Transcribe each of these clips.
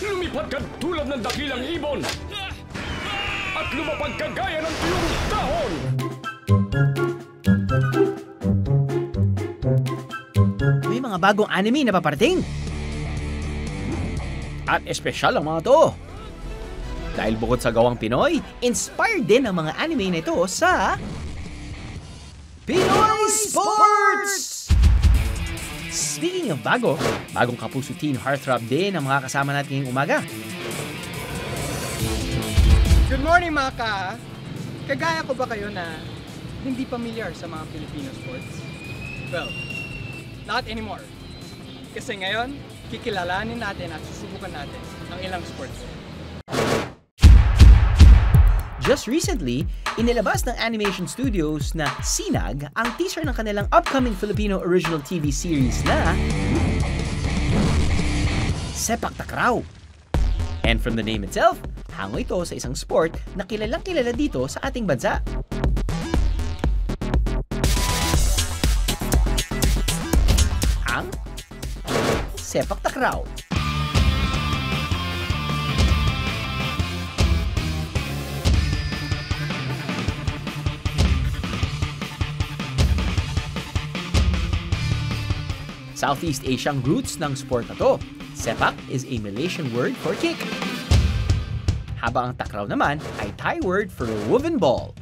Lumipad ka tulad ng dakilang ibon at lumapag ka gaya ng tuyong dahon. May mga bagong anime na paparating. At espesyal ang mga to. Dahil bukod sa gawang Pinoy, inspired din ang mga anime na ito sa Pinoy Sports! Speaking of bagong Kapuso Teen Heartthrob din ang mga kasama natin ngayong umaga. Good morning mga ka! Kagaya ko ba kayo na hindi pamilyar sa mga Filipino sports? Well, not anymore. Kasi ngayon, kikilalanin natin at susubukan natin ang ilang sports. Just recently, inilabas ng animation studios na Sinag ang teaser ng kanilang upcoming Filipino original TV series na Sepak Takraw. And from the name itself, hango ito sa isang sport na kilalang kilala dito sa ating bansa. Ang Sepak Takraw. Southeast Asiang roots ng sport na to. Sepak is a Malaysian word for kick. Habang ang takraw naman ay Thai word for woven ball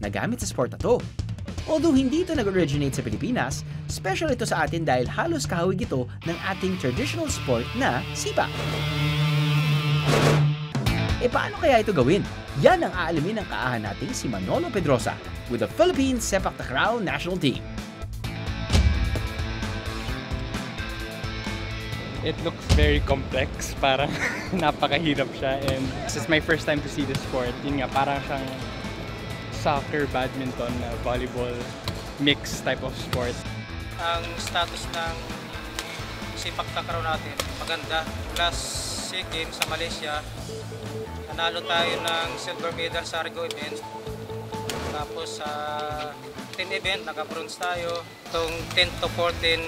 na gamit sa sport na to. Although hindi ito nag-originate sa Pilipinas, special ito sa atin dahil halos kahawig ito ng ating traditional sport na sipa. E paano kaya ito gawin? Yan ang aalamin ng kaahan nating si Manolo Pedrosa with the Philippine Sepak Takraw National Team. It looks very complex, parang napakahirap siya, and this is my first time to see the sport. Yun nga, parang siyang soccer, badminton, volleyball, mix type of sport. Ang status ng Sepak Takraw natin, maganda. Last SEA Games sa Malaysia, nanalo tayo ng silver medal sa Argo event. Tapos sa team event, naka-bronze tayo. Itong 10 to 14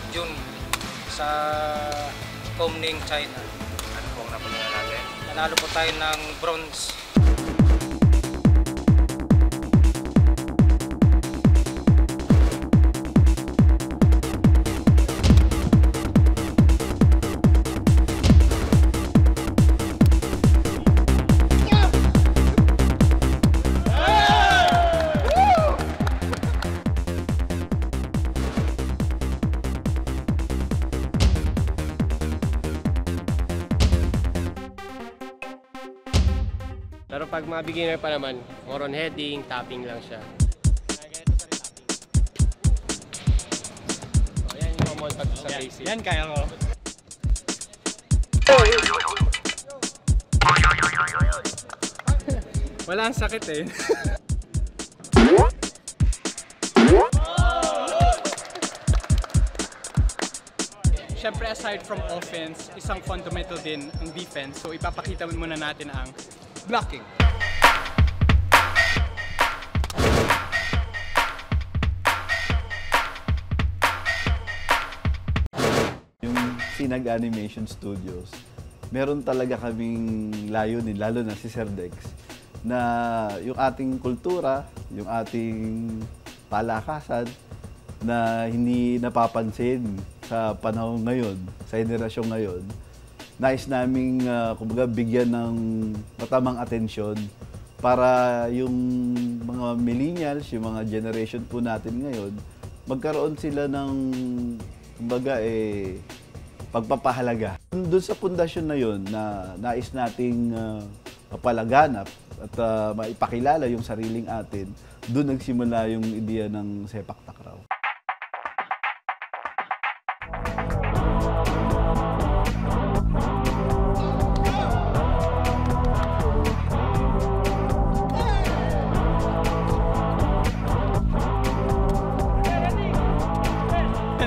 June sa Comning, China. Ano po ang napunta natin? Nanalo po tayo ng bronze. Pero pag mga beginner pa naman, more on heading, tapping lang siya. So, yan yung mga montage sa basic. Yan, kaya ko. Wala ang sakit eh. Siyempre, aside from offense, isang fundamental din ang defense. So ipapakita muna natin ang blocking. Yung Sinag Animation Studios, meron talaga kaming layunin, lalo na si Sir Dex, na yung ating kultura, yung ating palakasan, na hindi napapansin sa panahon ngayon, sa henerasyon ngayon, nais naming kumbaga bigyan ng matamang atensyon para yung mga millennials, yung mga generation po natin ngayon, magkaroon sila ng kumbaga pagpapahalaga. Doon sa pundasyon na yun na nais nating mapalaganap at maipakilala yung sariling atin, doon nagsimula yung ideya ng Sepak Takraw.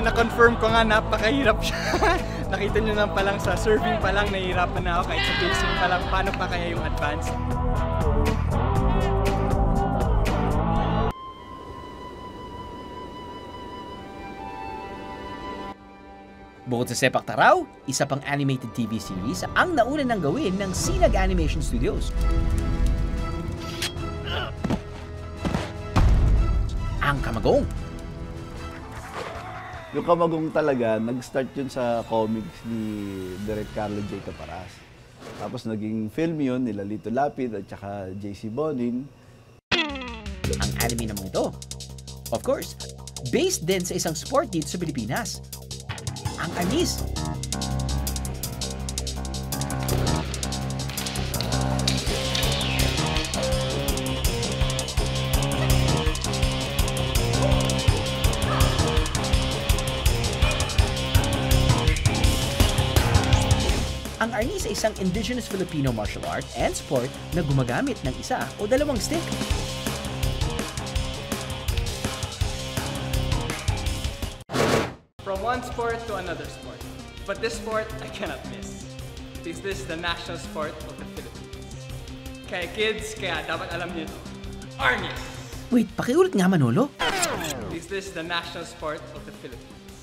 Na-confirm ko nga, napakahirap siya. Nakita nyo lang palang sa serving pa lang, nahihirapan na ako. Kahit sa basic pa lang, paano pa kaya yung advance? Bukod sa Sepak Takraw, isa pang animated TV series ang nauna nang gawin ng Sinag Animation Studios. Ang Kamagong. Yung Kamagong talaga, nag-start yun sa comics ni Direk Carlo J. Caparas. Tapos naging film yun nila Lito Lapid at saka JC Bonin. Ang anime naman ito, of course, based din sa isang sport dito sa Pilipinas. Ang Arnis. Ang Arnis ay isang indigenous Filipino martial art and sport na gumagamit ng isa o dalawang stick. From one sport to another sport. But this sport, I cannot miss. Because this is the national sport of the Philippines. Kaya kids, kaya dapat alam niyo ito. Arnis! Wait, pakiulit nga Manolo. Because this is the national sport of the Philippines.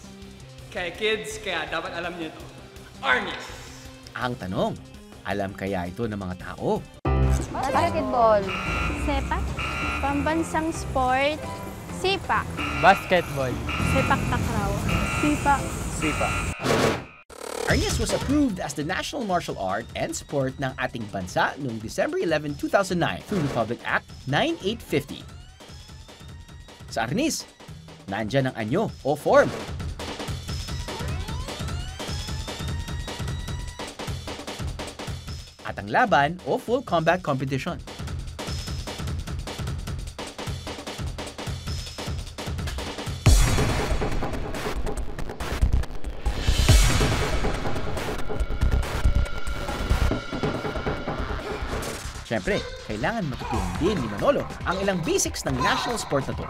Kaya kids, kaya dapat alam niyo ito. Arnis! Ang tanong, alam kaya ito ng mga tao? Basketball. Sepak. Pambansang sport. Sipa. Basketball. Sepak takraw. Sipa. Sipa. Arnis was approved as the national martial art and sport ng ating bansa noong December 11, 2009 through Republic Act 9850. Sa Arnis, nandyan ang anyo o form. At ang laban o full combat competition. Siyempre, kailangan matutunan din ni Manolo ang ilang basics ng national sport na to.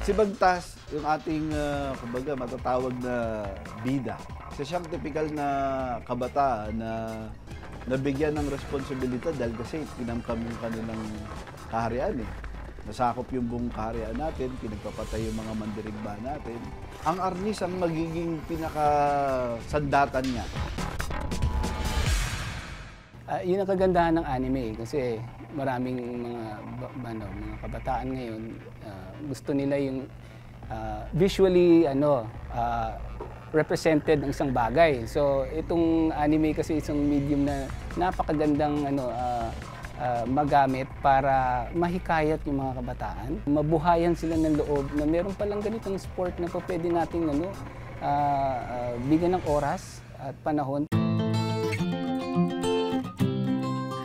Si Bagtas, yung ating, kumbaga, matatawag na bida. Kasi siyang typical na kabataan na nabigyan ng responsibilidad dahil kasi pinamkam yung kanilang kaharian eh. Nasakop yung buong kaharian natin, pinagpapatay yung mga mandirigba natin. Ang Arnis ang magiging pinakasandatan niya. Yun ang kagandahan ng anime kasi maraming mga kabataan ngayon gusto nila yung visually represented ng isang bagay. So itong anime kasi isang medium na napakagandang magamit para mahikayat yung mga kabataan. Mabuhayan sila ng loob na meron palang ganitong sport na pwede nating bigyan ng oras at panahon.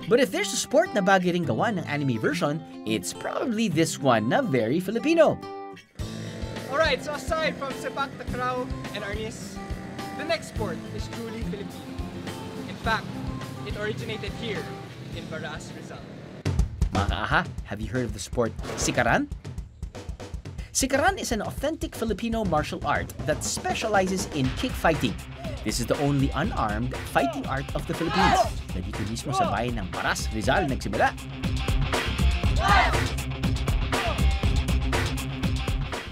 But if there's a sport na bagay ring gawa ng anime version, it's probably this one na very Filipino. Alright, so aside from Sepak Takraw and Arnis, the next sport is truly Filipino. In fact, it originated here in Baras, Rizal. Mga kaaha, have you heard of the sport Sikaran? Sikaran is an authentic Filipino martial art that specializes in kick fighting. This is the only unarmed fighting art of the Philippines na dito mismo sa bayan ng Baras, Rizal nagsimula.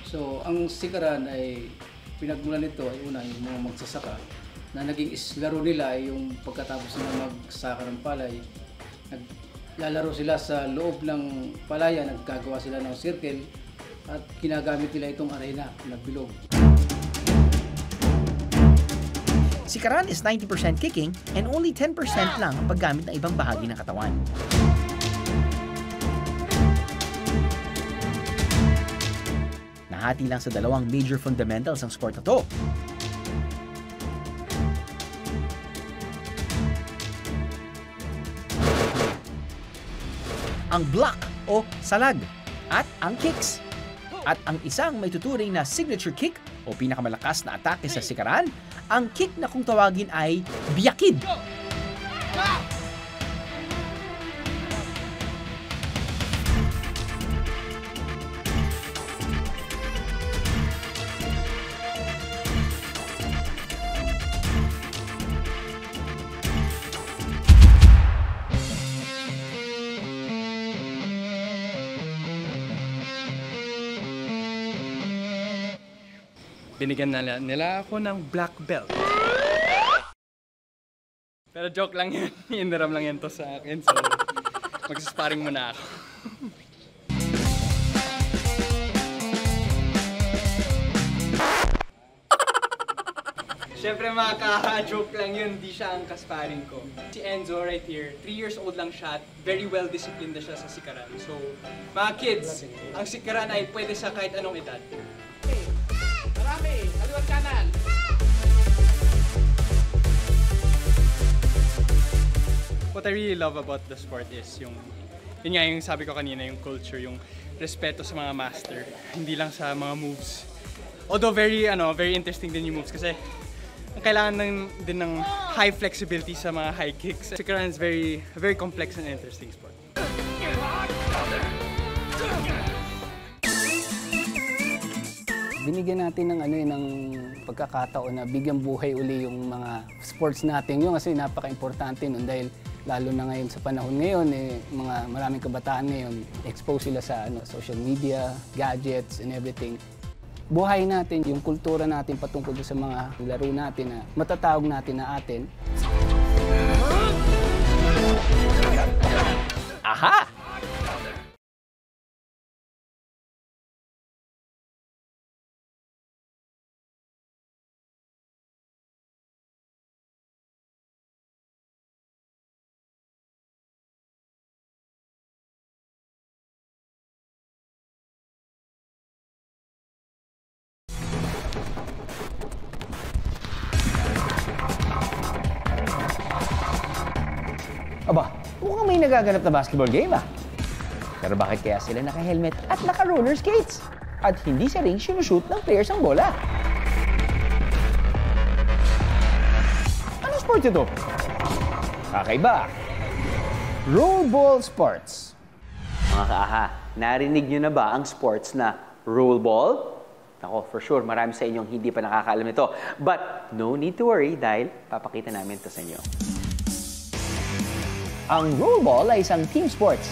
So, ang Sikaran ay pinagmulan nito ay una yung mga magsasaka na naging islaro nila ay yung pagkatapos na magsaka ng palay, naglalaro sila sa loob ng palayan, naggagawa sila ng circle at ginagamit nila itong arena na bilog. Sikaran is 90% kicking and only 10% lang ang paggamit ng ibang bahagi ng katawan. Nahati lang sa dalawang major fundamentals ang sport na to. ang block o salag, at ang kicks. At ang isang may tuturing na signature kick o pinakamalakas na atake sa sikaran, ang kick na kung tawagin ay biyakid. Binigyan nila ako ng black belt. Pero joke lang yan. Inaram lang yan to sa akin. So, magsasparring muna ako. Siyempre mga ka-joke lang yun, hindi siya ang kasparing ko. Si Enzo right here, 3 years old lang siya at very well disciplined na siya sa sikaran. So, mga kids, ang sikaran ay pwede sa kahit anong edad. Marami! Kaliwat kanan! What I really love about the sport is yun nga yung sabi ko kanina, yung culture, yung respeto sa mga master. Hindi lang sa mga moves. Although very interesting din yung moves kasi kailangan din ng high flexibility sa mga high kicks. Sikaran is very complex and interesting sport. Binigyan natin ng pagkakataon na bigyan buhay uli yung mga sports natin. Yung kasi napaka-importante nun dahil lalo na ngayon sa panahon ngayon, maraming kabataan ngayon, expose sila sa social media, gadgets, and everything. Buhay natin yung kultura natin patungkol sa mga laro natin na matatawag natin na atin. Aha! Aba, mukhang may nagaganap na basketball game Pero bakit kaya sila naka-helmet at naka-roller skates? At hindi sa ring sinushoot ng players ang bola? Anong sport ito? Kakaiba. Rollball sports. Mga kaaha, narinig nyo na ba ang sports na rollball? Ako, for sure, marami sa inyong hindi pa nakakaalam ito. But no need to worry dahil papakita namin ito sa inyo. Ang rollball ay isang team sports.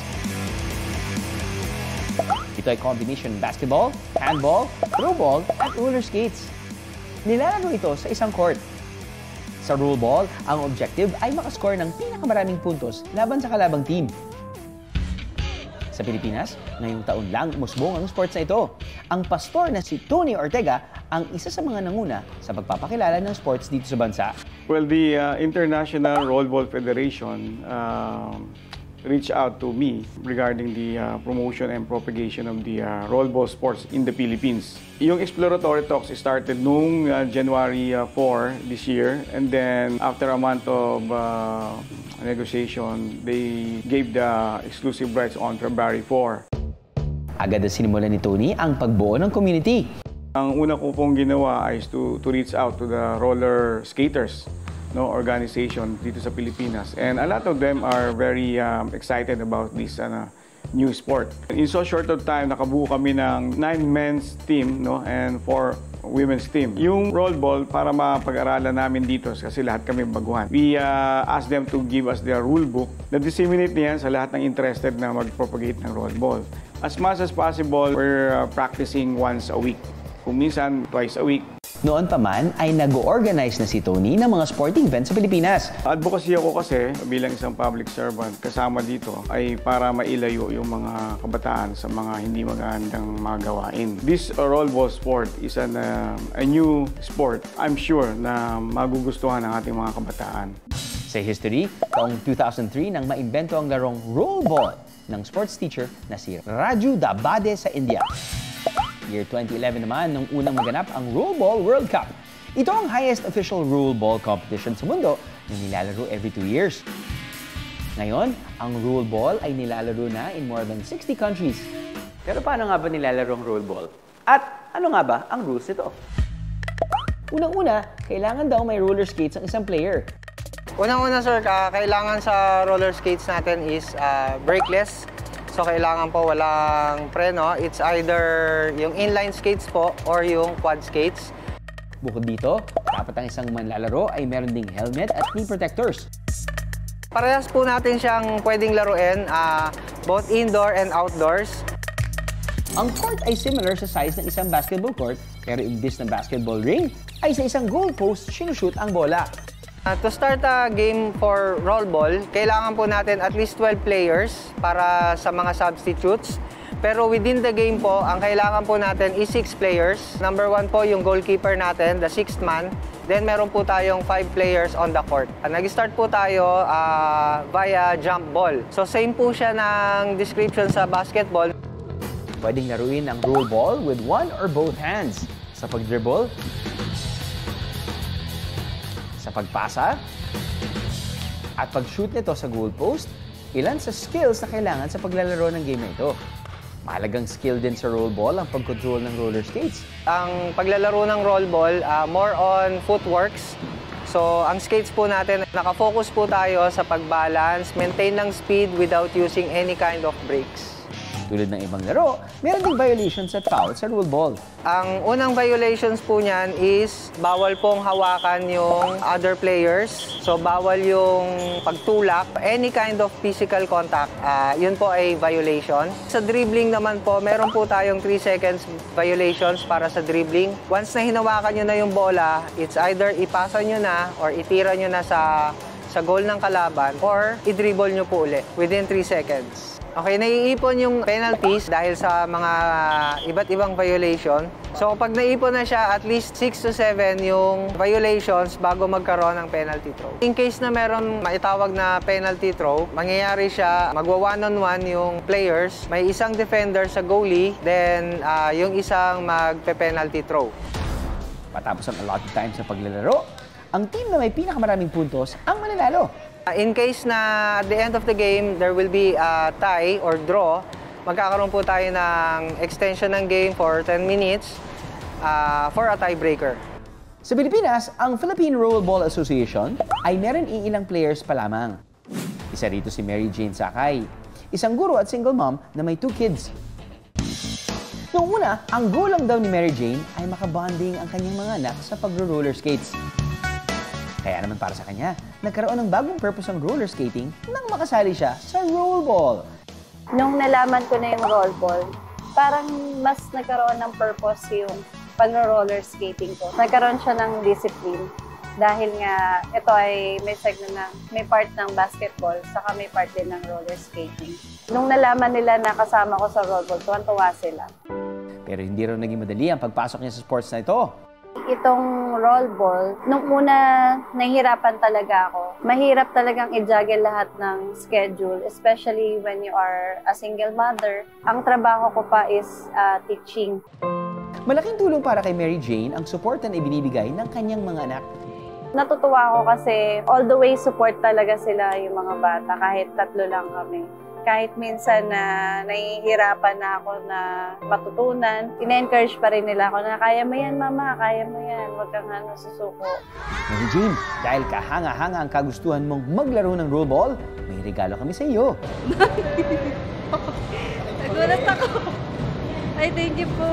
Ito ay combination basketball, handball, throwball, at roller skates. Nilalaro ito sa isang court. Sa rollball, ang objective ay makascore ng pinakamaraming puntos laban sa kalabang team. Sa Pilipinas, ngayong taon lang umusbong ang sports na ito. Ang pastor na si Tony Ortega ang isa sa mga nanguna sa pagpapakilala ng sports dito sa bansa. Well, the International Rollball Federation reached out to me regarding the promotion and propagation of the rollball sports in the Philippines. Yung exploratory talks started noong January 4 this year, and then after a month of negotiation, they gave the exclusive rights on February 4. Agad na sinimulan ni Tony ang pagbuo ng community. Ang una ko pong ginawa is to reach out to the roller skaters organization dito sa Pilipinas. And a lot of them are very excited about this new sport. In so short of time, nakabuo kami ng 9 men's team and 4 women's team. Yung rollball, para mapag-aralan namin dito kasi lahat kami baguhan. We asked them to give us their rule book. Na-disseminate niyan sa lahat ng interested na mag-propagate ng rollball. As much as possible, we're practicing once a week. Kung minsan, twice a week. Noon pa man ay nag-organize na si Tony ng mga sporting events sa Pilipinas. Advocacy ako kasi bilang isang public servant kasama dito ay para mailayo yung mga kabataan sa mga hindi magandang mga gawain. This rollball sport is a new sport. I'm sure na magugustuhan ng ating mga kabataan. Sa history, taong 2003 nang maimbento ang larong rollball ng sports teacher na si Raju Dabade sa India. Year 2011 naman nung unang maganap ang Rollball World Cup. Ito ang highest official rollball competition sa mundo na nilalaro every 2 years. Ngayon, ang roll ball ay nilalaro na in more than 60 countries. Pero paano nga ba nilalaro ang roll ball? At ano nga ba ang rules nito? Unang-una, kailangan daw may roller skates ang isang player. Unang-una sir, kailangan sa roller skates natin is brakeless. So kailangan po walang preno. It's either yung inline skates po or yung quad skates. Bukod dito, dapat ang isang manlalaro ay meron ding helmet at knee protectors. Parehas po natin siyang pwedeng laruin, both indoor and outdoors. Ang court ay similar sa size ng isang basketball court, pero imbis ng basketball ring, ay sa isang goalpost sinushoot ang bola. To start a game for roll ball, kailangan po natin at least 12 players para sa mga substitutes. Pero within the game po, ang kailangan po natin is 6 players. Number 1 po yung goalkeeper natin, the 6th man. Then meron po tayong 5 players on the court. Nag-start po tayo via jump ball. So same po siya ng description sa basketball. Pwedeng laruin ang roll ball with one or both hands. Sa pag-dribble, sa pagpasa, at pag-shoot nito sa goalpost, ilan sa skills na kailangan sa paglalaro ng game na ito. Mahalagang skill din sa roll ball ang pag-control ng roller skates. Ang paglalaro ng roll ball, more on footworks. So, ang skates po natin, nakafocus po tayo sa pag-balance, maintain ng speed without using any kind of brakes. Tulad ng ibang laro, meron ding violations at foul sa roll ball. Ang unang violations po niyan is bawal pong hawakan yung other players. So bawal yung pagtulak. Any kind of physical contact, yun po ay violation. Sa dribbling naman po, meron po tayong 3 seconds violations para sa dribbling. Once na hinawakan nyo na yung bola, it's either ipasa nyo na or itira nyo na sa goal ng kalaban or i-dribble nyo po ulit within 3 seconds. Okay, naiipon yung penalties dahil sa mga iba't ibang violation. So pag naipon na siya, at least 6 to 7 yung violations bago magkaroon ng penalty throw. In case na meron maitawag na penalty throw, mangyayari siya, magwa one-on-one yung players, may isang defender sa goalie, then yung isang magpe-penalty throw. Matapos ang allotted time sa paglalaro, ang team na may pinakamaraming puntos ang mananalo. In case na at the end of the game, there will be a tie or draw, magkakaroon po tayo ng extension ng game for 10 minutes for a tiebreaker. Sa Pilipinas, ang Philippine Rollerball Association ay meron iilang players pa lamang. Isa rito si Mary Jane Sakay, isang guro at single mom na may 2 kids. Noong una, ang goal lang daw ni Mary Jane ay makabonding ang kanyang mga anak sa pagro-roller skates. Kaya naman para sa kanya, nagkaroon ng bagong purpose ang roller skating nang makasali siya sa rollball. Nung nalaman ko na yung rollball, parang mas nagkaroon ng purpose yung pag-roller skating ko. Nagkaroon siya ng discipline dahil nga ito ay may part ng basketball saka may part din ng roller skating. Nung nalaman nila na kasama ko sa rollball, tuwan-tuwa sila. Pero hindi raw naging madali ang pagpasok niya sa sports na ito. Itong rollball, nung una nahihirapan talaga ako. Mahirap talagang i-juggle lahat ng schedule, especially when you are a single mother. Ang trabaho ko pa is teaching. Malaking tulong para kay Mary Jane ang support na ibinibigay ng kanyang mga anak. Natutuwa ako kasi all the way support talaga sila yung mga bata kahit 3 lang kami. Kahit minsan na nahihirapan na ako na matutunan, ina-encourage pa rin nila ako na kaya mo yan mama, kaya mo yan, huwag kang susuko. Mary Jane, dahil kahanga-hanga ang kagustuhan mong maglaro ng rollball, may regalo kami sa iyo. Nagulat ako. Ay, thank you po.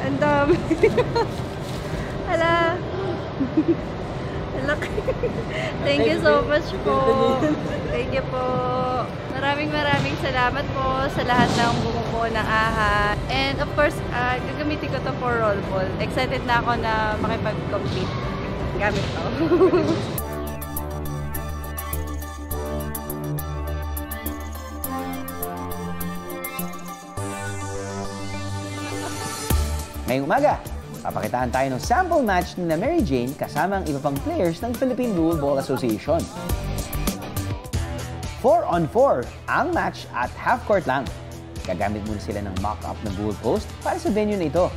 Ang dami. Hala. Thank you so much po. Thank you po. Maraming salamat po sa lahat ng bumubuo ng AHA. And of course, gagamitin ko ito for rollball. Excited na ako na makipag-compete gamit ito. Ngayong umaga, papakitaan tayo ng sample match ni Mary Jane kasama ang iba pang players ng Philippine Rollerball Association. 4-on-4 ang match at half-court lang. Gagamit muna sila ng mock-up na goalpost para sa venue na ito.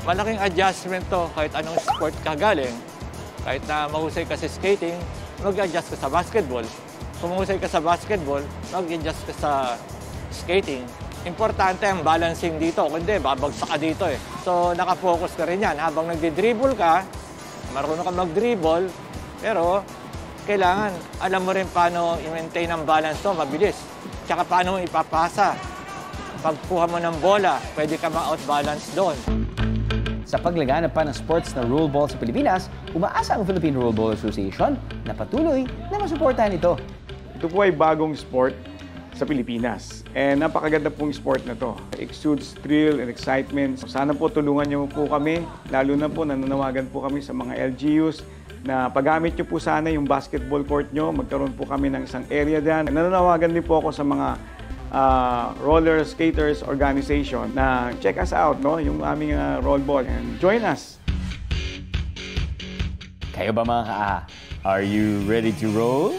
malaking adjustment to kahit anong sport ka galing. Kahit na mahusay ka sa skating, mag-adjust ka sa basketball. Kung mahusay ka sa basketball, mag-adjust ka sa skating. Importante ang balancing dito, kundi babagsak ka dito eh. So nakafocus ka rin yan. Habang nagdi-dribble ka, marunong ka mag-dribble, pero kailangan alam mo rin paano i-maintain ang balance to, mabilis. Tsaka paano ipapasa. Pagkuha mo ng bola, pwede ka ma-outbalance doon. Sa paglaganap pa ng sports na rollerball sa Pilipinas, umaasa ang Philippine Rollerball Association na patuloy na masuportahan ito. Ito po ay bagong sport sa Pilipinas. And napakaganda pong sport na to. It exudes thrill and excitement. Sana po tulungan niyo po kami, lalo na po nananawagan po kami sa mga LGUs na paggamit niyo po sana yung basketball court niyo, magkaroon po kami ng isang area dyan. Nananawagan din po ako sa mga roller skaters organization na check us out, no? Yung aming rollball, and join us. Kayo ba mga ka-aha? Are you ready to roll?